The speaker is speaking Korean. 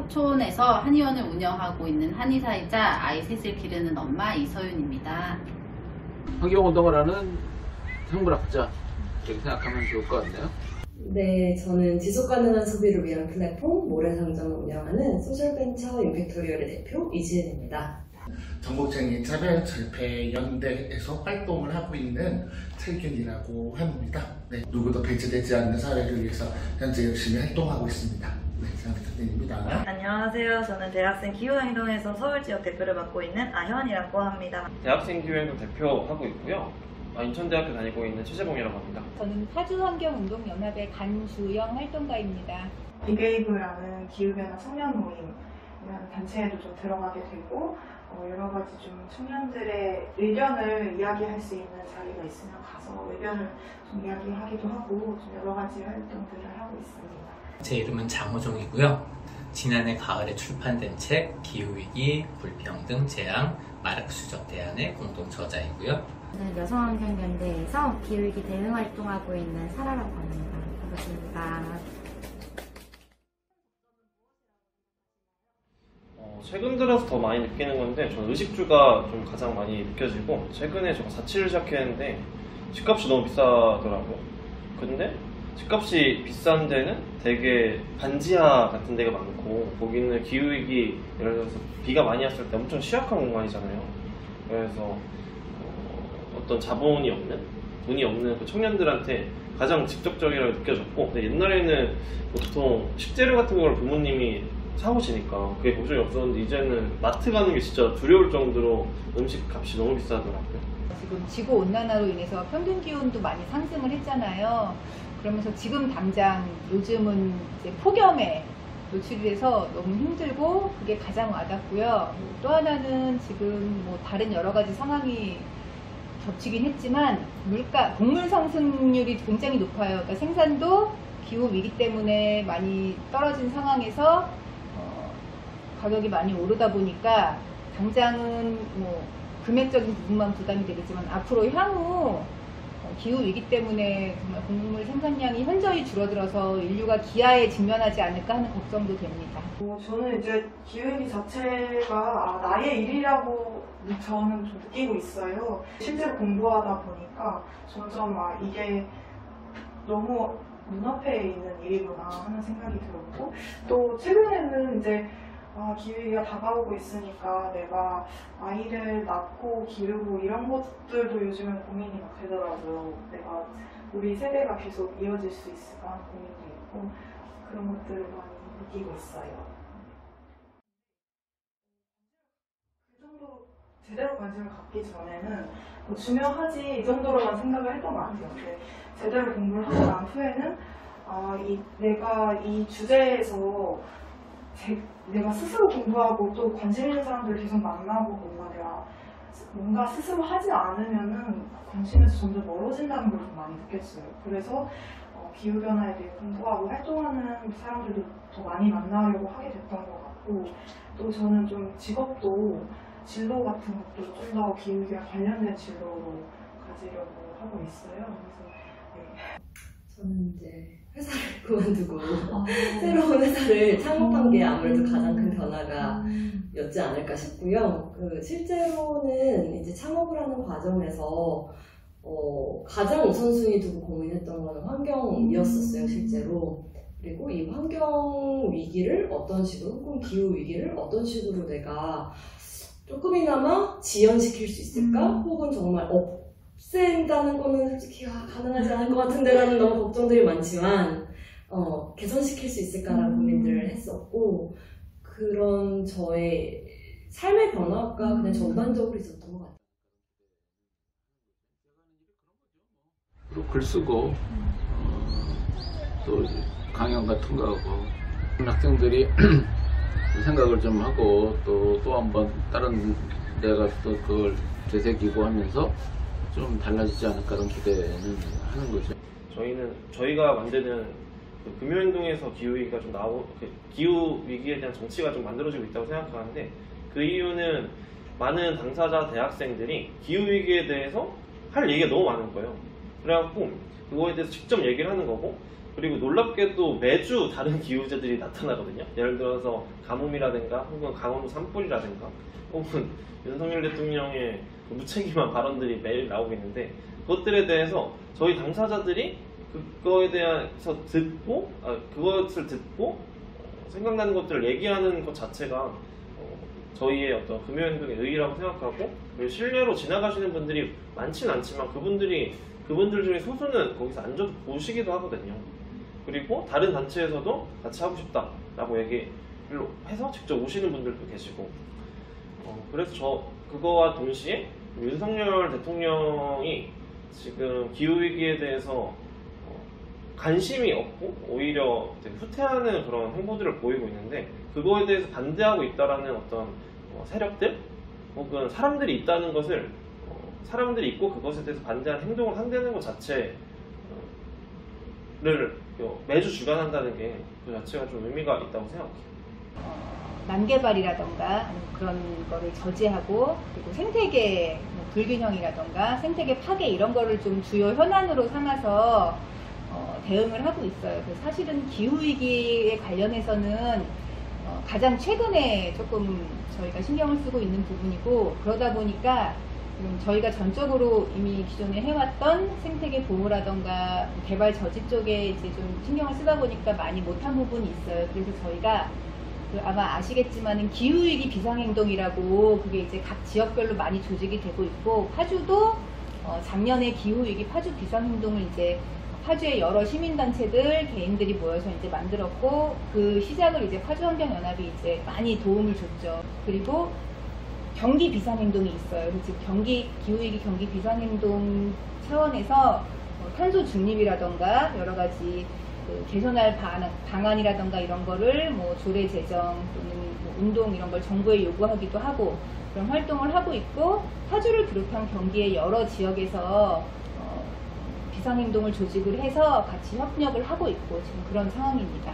농촌에서 한의원을 운영하고 있는 한의사이자 아이 셋을 기르는 엄마 이서윤입니다. 환경운동을 하는 생물학자, 이렇게 생각하면 좋을 것 같네요. 네, 저는 지속가능한 소비를 위한 플랫폼 모래상점을 운영하는 소셜벤처 임팩토리얼의 대표 이지은입니다. 전국쟁이 차별철폐연대에서 활동을 하고 있는 최균이라고 합니다. 네, 누구도 배제되지 않는 사회를 위해서 현재 열심히 활동하고 있습니다. 네, 잘 부탁드립니다. 안녕하세요. 저는 대학생 기후행동에서 서울 지역 대표를 맡고 있는 아현이라고 합니다. 대학생 기후행동 대표하고 있고요. 인천대학교 다니고 있는 최재봉이라고 합니다. 저는 파주환경운동연합의 간주영 활동가입니다. 비게이브라는 기후변화 청년 모임이라는 단체에도 좀 들어가게 되고 여러 가지 좀 청년들의 의견을 이야기할 수 있는 자리가 있으면 가서 의견을 좀 이야기하기도 하고 좀 여러 가지 활동들을 하고 있습니다. 제 이름은 장호종이고요. 지난해 가을에 출판된 책 기후위기, 불평등, 재앙, 마르크스적 대안의 공동 저자이고요. 저는 여성환경연대에서 기후위기 대응 활동하고 있는 사라라고 합니다. 반갑습니다. 최근 들어서 더 많이 느끼는 건데 저는 의식주가 좀 가장 많이 느껴지고, 최근에 제가 자취를 시작했는데 집값이 너무 비싸더라고요. 근데 집값이 비싼 데는 되게 반지하 같은 데가 많고, 거기는 기후위기, 예를 들어서 비가 많이 왔을 때 엄청 취약한 공간이잖아요. 그래서 어떤 자본이 없는, 돈이 없는 그 청년들한테 가장 직접적이라고 느껴졌고, 근데 옛날에는 보통 식재료 같은 걸 부모님이 사오시니까 그게 걱정이 없었는데, 이제는 마트 가는 게 진짜 두려울 정도로 음식 값이 너무 비싸더라고요. 지금 지구온난화로 인해서 평균기온도 많이 상승을 했잖아요. 그러면서 지금 당장 요즘은 이제 폭염에 노출이 돼서 너무 힘들고 그게 가장 와닿고요. 또 하나는 지금 뭐 다른 여러 가지 상황이 겹치긴 했지만 곡물 상승률이 굉장히 높아요. 그러니까 생산도 기후 위기 때문에 많이 떨어진 상황에서 가격이 많이 오르다 보니까 당장은 뭐 금액적인 부분만 부담이 되겠지만 앞으로 향후 기후 위기 때문에 정말 곡물 생산량이 현저히 줄어들어서 인류가 기아에 직면하지 않을까 하는 걱정도 됩니다. 저는 이제 기후위기 자체가 나의 일이라고 저는 좀 느끼고 있어요. 실제로 공부하다 보니까 점점 이게 너무 눈앞에 있는 일이구나 하는 생각이 들었고, 또 최근에는 이제 기후위기가 다가오고 있으니까 내가 아이를 낳고 기르고 이런 것들도 요즘은 고민이 막 되더라고요. 내가 우리 세대가 계속 이어질 수 있을까 하는 고민도 있고, 그런 것들을 많이 느끼고 있어요. 그 정도 제대로 관심을 갖기 전에는 뭐 중요하지 이 정도로만 생각을 했던 것 같아요. 근데 제대로 공부를 하고 난 후에는 내가 이 주제에서 내가 스스로 공부하고 또 관심 있는 사람들을 계속 만나고 내가 뭔가 스스로 하지 않으면은 관심에서 점점 멀어진다는 걸 좀 많이 느꼈어요. 그래서 기후변화에 대해 공부하고 활동하는 사람들도 더 많이 만나려고 하게 됐던 것 같고, 또 저는 좀 직업도 진로 같은 것도 좀 더 기후위기와 관련된 진로로 가지려고 하고 있어요. 그래서 네. 저는 이제 회사를 그만두고 새로운 회사를 창업한 게 아무래도 가장 큰 변화가 였지 않을까 싶고요. 실제로는 이제 창업을 하는 과정에서 가장 우선순위 두고 고민했던 거는 환경이었었어요, 실제로. 그리고 이 환경 위기를 어떤 식으로, 혹은 기후 위기를 어떤 식으로 내가 조금이나마 지연시킬 수 있을까? 혹은 정말 없앤다는 거는 솔직히 가능하지 않을 것 같은데라는 너무 걱정들이 많지만 개선시킬 수 있을까라는 고민들을 했었고, 그런 저의 삶의 변화가 그냥 전반적으로 있었던 것 같아요. 글 쓰고 또 강연 같은 거 하고, 학생들이 생각을 좀 하고 또 한 번 다른 데 가서 또 그걸 되새기고 하면서 좀 달라지지 않을까 그런 기대는 하는 거죠. 저희가 만드는 그 금요행동에서 기후위기가 좀 기후위기에 대한 정치가 좀 만들어지고 있다고 생각하는데, 그 이유는 많은 당사자 대학생들이 기후위기에 대해서 할 얘기가 너무 많은 거예요. 그래갖고 그거에 대해서 직접 얘기를 하는 거고, 그리고 놀랍게도 매주 다른 기후제들이 나타나거든요. 예를 들어서 가뭄이라든가 혹은 강원도 산불이라든가 혹은 윤석열 대통령의 무책임한 발언들이 매일 나오고 있는데, 그것들에 대해서 저희 당사자들이 그것을 듣고 생각나는 것들을 얘기하는 것 자체가 저희의 어떤 금요행동의 의의라고 생각하고, 그리고 신뢰로 지나가시는 분들이 많지는 않지만 그분들 중에 소수는 거기서 앉아서 보시기도 하거든요. 그리고 다른 단체에서도 같이 하고 싶다라고 얘기를 해서 직접 오시는 분들도 계시고, 그래서 그거와 동시에 윤석열 대통령이 지금 기후위기에 대해서 관심이 없고 오히려 되게 후퇴하는 그런 행보들을 보이고 있는데, 그거에 대해서 반대하고 있다라는 어떤 세력들 혹은 사람들이 있다는 것을 사람들이 있고 그것에 대해서 반대하는 행동을 한다는 것 자체를 매주 주관한다는 게 그 자체가 좀 의미가 있다고 생각해요. 난개발이라던가 그런 거를 저지하고, 그리고 생태계 불균형이라던가 생태계 파괴 이런 거를 좀 주요 현안으로 삼아서 대응을 하고 있어요. 그래서 사실은 기후위기에 관련해서는 가장 최근에 조금 저희가 신경을 쓰고 있는 부분이고, 그러다 보니까 저희가 전적으로 이미 기존에 해왔던 생태계 보호라던가 개발 저지 쪽에 이제 좀 신경을 쓰다 보니까 많이 못한 부분이 있어요. 그래서 저희가 아마 아시겠지만은 기후위기 비상행동이라고 그게 이제 각 지역별로 많이 조직이 되고 있고, 파주도 작년에 기후위기 파주 비상행동을 이제 파주의 여러 시민단체들, 개인들이 모여서 이제 만들었고, 그 시작을 이제 파주환경연합이 이제 많이 도움을 줬죠. 그리고 경기 비상행동이 있어요. 그래서 지금 기후위기 경기 비상행동 차원에서 탄소 중립이라던가 여러 가지 개선할 방안이라던가 이런 거를 조례 제정 또는 운동 이런 걸 정부에 요구하기도 하고 그런 활동을 하고 있고, 파주를 비롯한 경기의 여러 지역에서 비상행동을 조직을 해서 같이 협력을 하고 있고 지금 그런 상황입니다.